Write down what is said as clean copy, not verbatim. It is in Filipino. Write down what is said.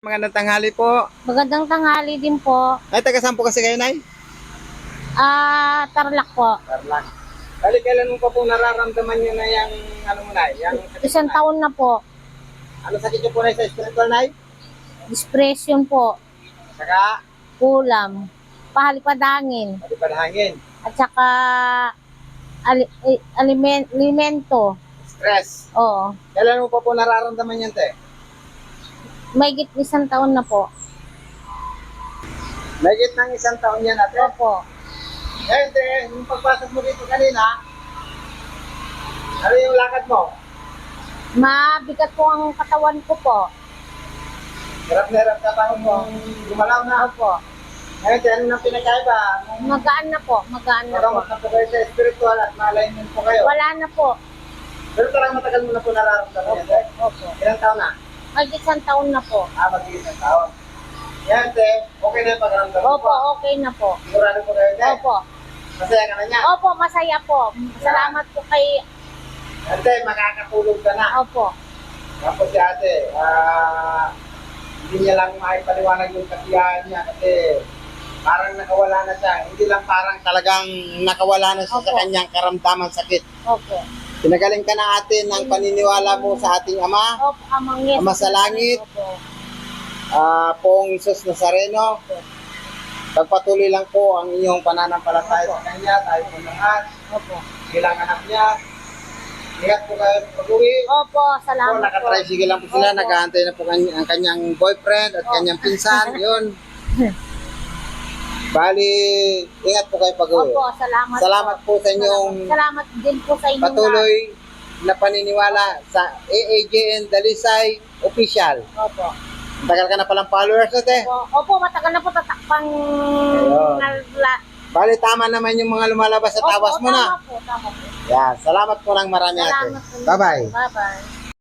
Magandang tanghali po. Magandang tanghali din po. Ay, taga saan po kasi kayo, Nay? Tarlac po. Tarlac. Bali, kailan mo pa po nararamdaman nyo na yung, ano mo, Nay? Yung sakit Isang mo, Nay? taon na po. Ano sakit nyo po, Nay, sa spiritual, Nay? Depression po. Saka, Ulam. Pahalipadangin. palipadhangin, At saka alimento. stress. Oo. Kailan mo pa po nararamdaman yan, te? Mahigit isang taon na po. Mahigit ng isang taon yan, ate. Opo. Eh, te, yung pagpasok mo dito kanina, ano yung lakad mo? Mabigat po ang katawan ko po. Hirap na hirap ka pa mo. Gumalaw na. Opo. Ngayon, te, ano nang pinakaiba? Magaan na po. Magaan na po. Magamot na po kayo sa spiritual at ma-alignment po kayo. Wala na po. Pero talagang matagal mo na po nararamdaman yan, te. Opo. Ilang taon na? Mahigit isang taon na po. Mag-iis ng taon. Yan, te. Okay na yung pagkaramdam mo Opo, po. okay na po. Sigurado po kayo, te. Opo. Masaya ka na niya. Opo, masaya po. Salamat po kay... Yan, te, makakatulog ka na. Opo. Tapos si ate, hindi niya lang maipaliwanag yung kasiyahan niya kasi parang nakawala na siya. Hindi lang parang talagang nakawala na siya sa Opo. kanyang karamdaman sakit. Opo. Pinagaling ka na ate ng paniniwala mo sa ating Ama, Opo, Amang Yes. Ama sa langit. Opo. Poong Isus Nazareno. Pagpatuloy lang po ang inyong pananampalataya sa Kanya, tayo po lahat, Opo. bilang anak niya. Ingat po kayo sa pag-uwi. Opo, Po, salamat po. nakatricycle lang po sila, Opo. nag-aantay na po ang kanyang boyfriend at kanyang pinsan, yun. Bali, ingat po kayo pag-uwi. Opo, salamat. Salamat po sa inyong Salamat din po sa inyo. patuloy na paniniwala sa AAJN Dalisay Official. Opo. Tagal ka na palang followers natin. Opo, matagal na po tatakpang Ayun. Bali, tama naman yung mga lumalabas sa tawas mo na. Tama po, tama po. Yan, salamat po ng marami ate. Salamat po. Bye-bye. Bye-bye.